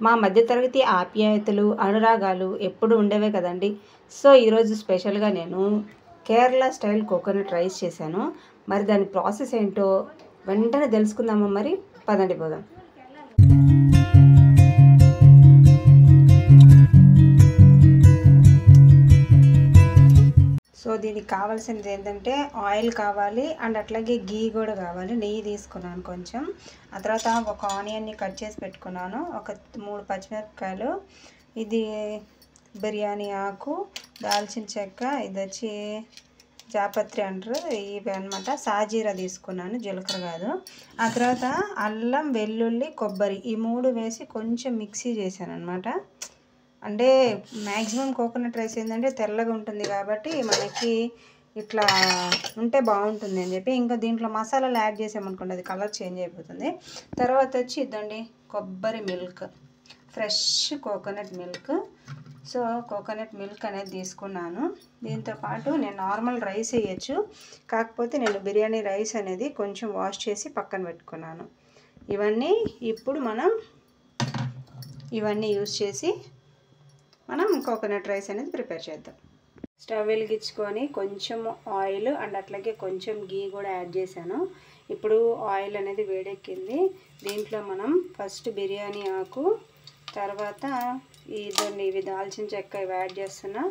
మా మధ్యతరగతి ఆప్యాయతలు అనురాగాలు ఎప్పుడు ఉండేవే కదండి. సో ఈరోజు స్పెషల్గా నేను కేరళ స్టైల్ కోకోనట్ రైస్ చేశాను. మరి దాని ప్రాసెస్ ఏంటో వెంటనే తెలుసుకుందామా? మరి పదండి పోదాం. సో దీనికి కావాల్సినది ఏంటంటే ఆయిల్ కావాలి అండ్ అట్లాగే గీ కూడా కావాలి. నెయ్యి తీసుకున్నాను కొంచెం. ఆ తర్వాత ఒక ఆనియన్ని కట్ చేసి పెట్టుకున్నాను, ఒక 3 పచ్చిమిరపకాయలు, ఇది బిర్యానీ ఆకు, దాల్చిన చెక్క, ఇది వచ్చి జాపత్రి అంటారు, ఇవి అనమాట. సాజీరా తీసుకున్నాను, జీలకర్ర కాదు. ఆ తర్వాత అల్లం, వెల్లుల్లి, కొబ్బరి ఈ 3 వేసి కొంచెం మిక్సీ చేశాను అనమాట. అంటే మ్యాక్సిమం కోకోనట్ రైస్ ఏంటంటే తెల్లగా ఉంటుంది కాబట్టి మనకి ఇట్లా ఉంటే బాగుంటుంది అని చెప్పి ఇంకా దీంట్లో మసాలాలు యాడ్ చేసామనుకోండి అది కలర్ చేంజ్ అయిపోతుంది. తర్వాత వచ్చి ఇదండి కొబ్బరి milk, fresh coconut milk. So coconut milk అనేది తీసుకున్నాను. దీంతోపాటు నేను నార్మల్ రైస్ వేయచ్చు, కాకపోతే నేను బిర్యానీ రైస్ అనేది కొంచెం వాష్ చేసి పక్కన పెట్టుకున్నాను. ఇప్పుడు మనం ఇవన్నీ యూస్ చేసి మనం కోకోనట్ రైస్ అనేది ప్రిపేర్ చేద్దాం. స్టవ్ వెలిగించుకొని కొంచెం ఆయిల్ అండ్ అట్లాగే కొంచెం గీ కూడా యాడ్ చేశాను. ఇప్పుడు ఆయిల్ అనేది వేడెక్కింది. దీంట్లో మనం ఫస్ట్ బిర్యానీ ఆకు, తర్వాత ఇవి దాల్చిన చెక్క ఇవి యాడ్ చేస్తున్నా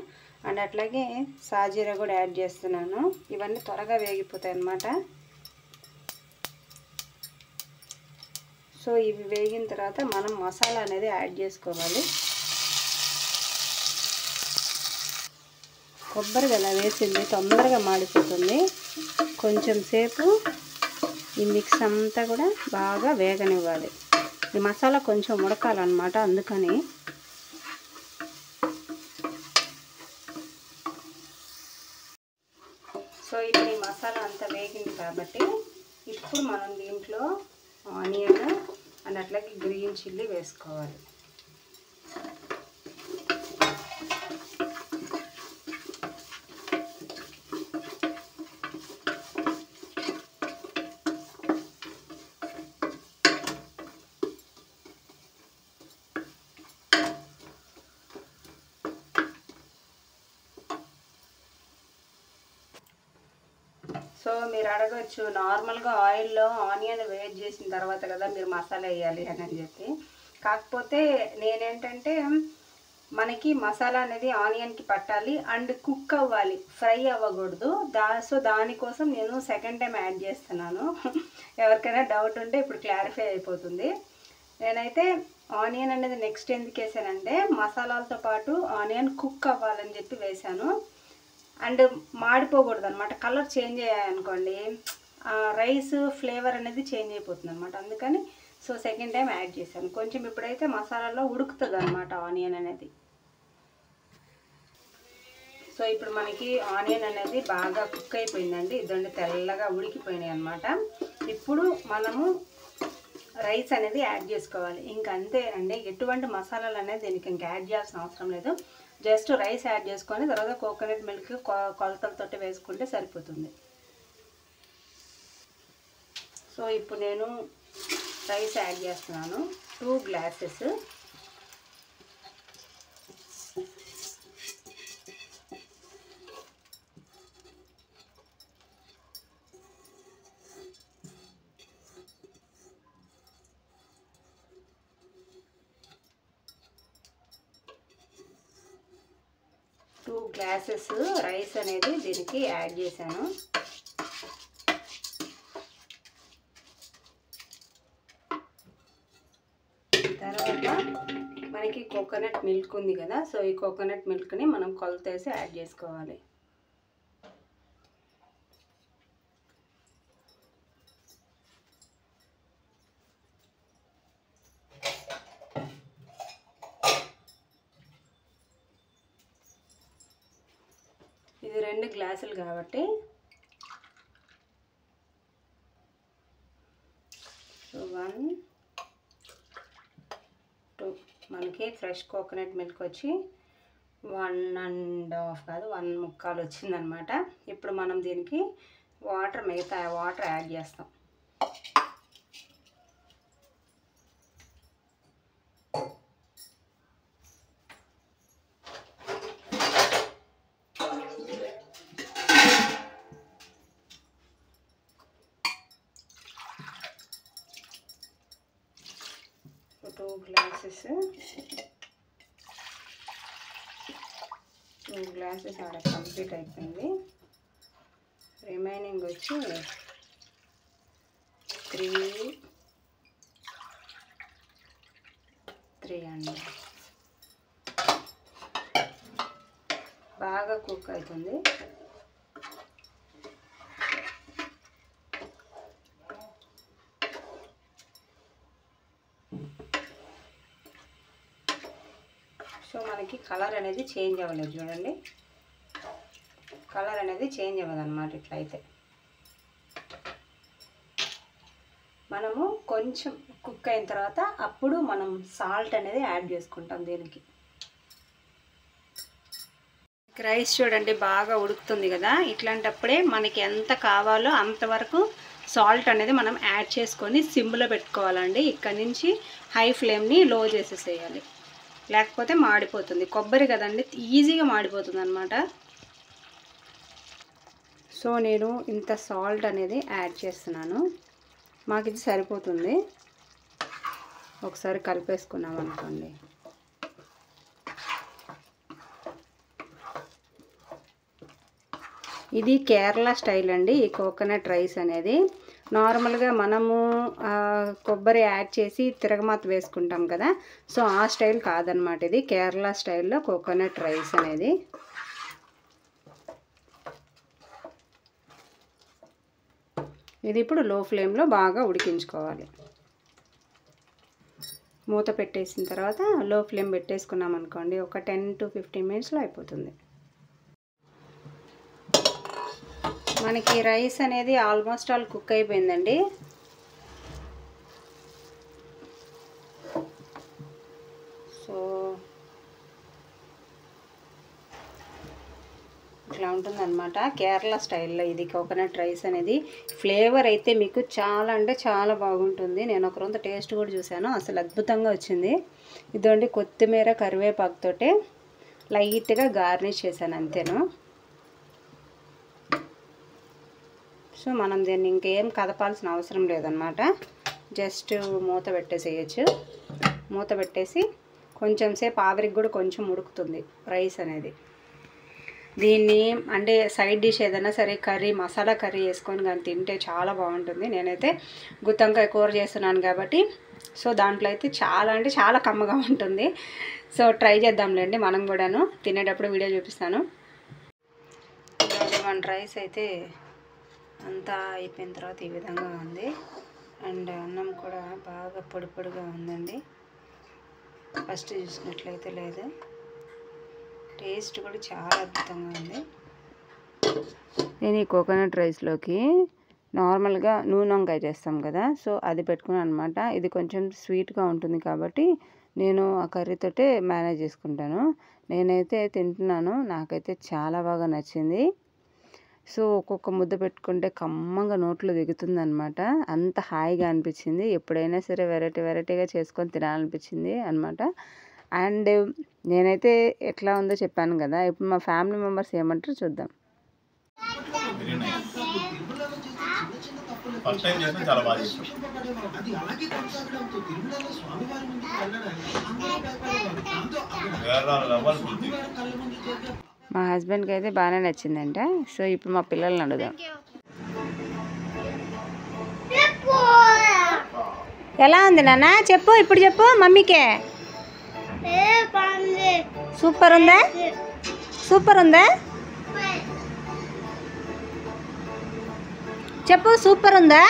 అండ్ అట్లాగే సాజీరా కూడా యాడ్ చేస్తున్నాను. ఇవన్నీ త్వరగా వేగిపోతాయి అన్నమాట. సో ఇవి వేగిన తర్వాత మనం మసాలా అనేది యాడ్ చేసుకోవాలి. కొబ్బరి కదా వేసింది, తొందరగా మాడిపోతుంది. కొంచెం సేపు ఈ మిక్స్ అంతా కూడా బాగా వేగనివ్వాలి. ఈ మసాలా కొంచెం ఉడకాలన్నమాట, అందుకని. సో ఇప్పుడు ఈ మసాలా అంతా వేగింది కాబట్టి ఇప్పుడు మనం దీంట్లో ఆనియన్ అండ్ అట్లాగే గ్రీన్ చిల్లీ వేసుకోవాలి. సో మీరు అడగచ్చు, నార్మల్గా ఆయిల్లో ఆనియన్ వేట్ చేసిన తర్వాత కదా మీరు మసాలా వేయాలి అని చెప్పి. కాకపోతే నేనేంటంటే మనకి మసాలా అనేది ఆనియన్కి పట్టాలి అండ్ కుక్ అవ్వాలి, ఫ్రై అవ్వకూడదు. సో దానికోసం నేను సెకండ్ టైం యాడ్ చేస్తున్నాను. ఎవరికైనా డౌట్ ఉంటే ఇప్పుడు క్లారిఫై అయిపోతుంది. నేనైతే ఆనియన్ అనేది నెక్స్ట్ ఎందుకు వేసానంటే మసాలాలతో పాటు ఆనియన్ కుక్ అవ్వాలని చెప్పి వేసాను. అండ్ మాడిపోకూడదు అనమాట. కలర్ చేంజ్ అయ్యాయనుకోండి రైస్ ఫ్లేవర్ అనేది చేంజ్ అయిపోతుంది అనమాట. అందుకని సో సెకండ్ టైం యాడ్ చేశాను. కొంచెం ఇప్పుడైతే మసాలాలో ఉడుకుతుంది అనమాట ఆనియన్ అనేది. సో ఇప్పుడు మనకి ఆనియన్ అనేది బాగా కుక్ అయిపోయిందండి. ఇదండి తెల్లగా ఉడికిపోయినాయి అనమాట. ఇప్పుడు మనము రైస్ అనేది యాడ్ చేసుకోవాలి. ఇంకా అంతే అండి, ఎటువంటి మసాలాలు అనేది దీనికి ఇంకా యాడ్ చేయాల్సిన అవసరం లేదు. జస్ట్ రైస్ యాడ్ చేసుకొని తర్వాత కోకోనట్ మిల్క్ కొలతలతోటి వేసుకుంటే సరిపోతుంది. సో ఇప్పుడు నేను రైస్ యాడ్ చేస్తున్నాను, 2 గ్లాసెస్. గ్లాసెస్ రైస్ అనేది దీనికి యాడ్ చేశాను. తర్వాత మనకి కోకోనట్ మిల్క్ ఉంది కదా, సో ఈ కోకోనట్ మిల్క్ని మనం కొలతేసి యాడ్ చేసుకోవాలి. ఇది 2 గ్లాసులు కాబట్టి 1 2 మనకి ఫ్రెష్ కోకోనట్ మిల్క్ వచ్చి 1.5 కాదు 1.25 వచ్చిందనమాట. ఇప్పుడు మనం దీనికి మిగతా వాటర్ యాడ్ చేస్తాం. గ్లాసెస్ ఆడ కంప్లీట్ అయిపోయింది. రిమైనింగ్ వచ్చి 3 అండి. బాగా కుక్ అవుతుంది. సో మనకి కలర్ అనేది చేంజ్ అవ్వలేదు చూడండి, కలర్ అనేది చేంజ్ అవ్వదు అన్నమాట. ఇట్లయితే మనము కొంచెం కుక్ అయిన తర్వాత అప్పుడు మనం సాల్ట్ అనేది యాడ్ చేసుకుంటాం దీనికి. రైస్ చూడండి బాగా ఉడుకుతుంది కదా, ఇట్లాంటప్పుడే మనకి ఎంత కావాలో అంతవరకు సాల్ట్ అనేది మనం యాడ్ చేసుకొని సిమ్లో పెట్టుకోవాలండి. ఇక్కడ నుంచి హై ఫ్లేమ్ని లో చేసేసేయాలి, లేకపోతే మాడిపోతుంది. కొబ్బరి కదండి, ఈజీగా మాడిపోతుంది అన్నమాట. సో నేను ఇంత సాల్ట్ అనేది యాడ్ చేస్తున్నాను, మాకు ఇది సరిపోతుంది. ఒకసారి కలిపేసుకున్నాం అనుకోండి. ఇది కేరళ స్టైల్ అండి ఈ కోకోనట్ రైస్ అనేది. నార్మల్గా మనము కొబ్బరి యాడ్ చేసి తిరగమాత వేసుకుంటాం కదా, సో ఆ స్టైల్ కాదనమాట. ఇది కేరళ స్టైల్లో కోకోనట్ రైస్ అనేది. ఇది ఇప్పుడు లో ఫ్లేమ్లో బాగా ఉడికించుకోవాలి. మూత పెట్టేసిన తర్వాత లో ఫ్లేమ్ పెట్టేసుకున్నాం అనుకోండి, ఒక 10 to 15 మినిట్స్లో అయిపోతుంది. మనకి రైస్ అనేది ఆల్మోస్ట్ ఆల్ కుక్ అయిపోయిందండి. సో ఇట్లా ఉంటుందన్నమాట కేరళ స్టైల్లో ఇది కోకోనట్ రైస్ అనేది. ఫ్లేవర్ అయితే మీకు చాలా అంటే చాలా బాగుంటుంది. నేను ఒక రోజు టేస్ట్ కూడా చూశాను, అసలు అద్భుతంగా వచ్చింది. ఇదండి కొత్తిమీర కరివేపాకుతోటే లైట్గా గార్నిష్ చేశాను అంతేను. సో మనం దీన్ని ఇంకేం కదపాల్సిన అవసరం లేదన్నమాట. జస్ట్ మూత పెట్టేసేయచ్చు. మూత పెట్టేసి కొంచెం సేపు ఆవిరికి కూడా కొంచెం ఉడుకుతుంది రైస్ అనేది. దీన్ని అంటే సైడ్ డిష్ ఏదైనా సరే కర్రీ, మసాలా కర్రీ వేసుకొని కానీ తింటే చాలా బాగుంటుంది. నేనైతే గుత్తంకాయ కూర చేస్తున్నాను కాబట్టి సో దాంట్లో అయితే చాలా అంటే చాలా కమ్మగా ఉంటుంది. సో ట్రై చేద్దాంలేండి మనం కూడాను, తినేటప్పుడు వీడియో చూపిస్తాను. మన రైస్ అయితే అంతా అయిపోయిన తర్వాత ఈ విధంగా ఉంది. అండ్ అన్నం కూడా బాగా పొడి పొడిగా ఉందండి. ఫస్ట్ చూసినట్లయితే లేదు, టేస్ట్ కూడా చాలా అద్భుతంగా ఉంది. నేను ఈ కోకోనట్ రైస్లోకి నార్మల్గా నూనె వంకాయ చేస్తాం కదా, సో అది పెట్టుకున్నాను అనమాట. ఇది కొంచెం స్వీట్గా ఉంటుంది కాబట్టి నేను ఆ కర్రీతోటే మేనేజ్ చేసుకుంటాను. నేనైతే తింటున్నాను, నాకైతే చాలా బాగా నచ్చింది. సో ఒక్కొక్క ముద్ద పెట్టుకుంటే కమ్మగా నోట్లో దిగుతుంది అనమాట. అంత హాయిగా అనిపించింది. ఎప్పుడైనా సరే వెరైటీగా చేసుకొని తినాలనిపించింది అనమాట. అండ్ నేనైతే ఎట్లా ఉందో చెప్పాను కదా, ఇప్పుడు మా ఫ్యామిలీ మెంబర్స్ ఏమంటారో చూద్దాం. మా హస్బెండ్కి అయితే బాగానే నచ్చిందంట. సో ఇప్పుడు మా పిల్లల్ని అడుగుదాం. ఎలా ఉంది నాన్న చెప్పు, ఇప్పుడు చెప్పు మమ్మీకే. సూపర్ ఉందా? సూపర్ ఉందా చెప్పు, సూపర్ ఉందా?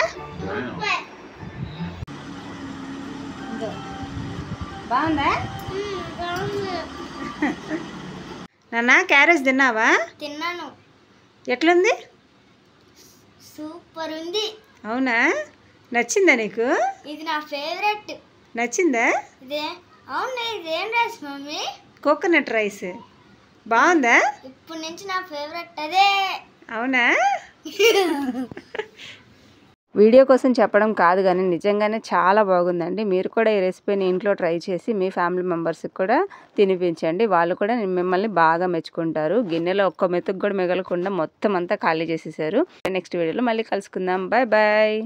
బాగుందా నాన్న? క్యారెట్ తిన్నావా? తిన్నాను. ఎట్లుంది? సూపర్ ఉంది. అవునా? నచ్చిందా నీకు? ఇది నా ఫేవరెట్. నచ్చిందా? ఇదే అవునా? ఇదేం రైస్ మమ్మీ? Coconut rice. బాగుందా? ఇప్పటి నుంచి నా ఫేవరెట్ అదే. అవునా? వీడియో కోసం చెప్పడం కాదు కానీ నిజంగానే చాలా బాగుందండి. మీరు కూడా ఈ రెసిపీని ఇంట్లో ట్రై చేసి మీ ఫ్యామిలీ మెంబర్స్కి కూడా తినిపించండి. వాళ్ళు కూడా మిమ్మల్ని బాగా మెచ్చుకుంటారు. గిన్నెలో ఒక్క మెతుకు కూడా మిగలకుండా మొత్తం అంతా ఖాళీ చేసేసారు. నెక్స్ట్ వీడియోలో మళ్ళీ కలుసుకుందాం. Bye bye.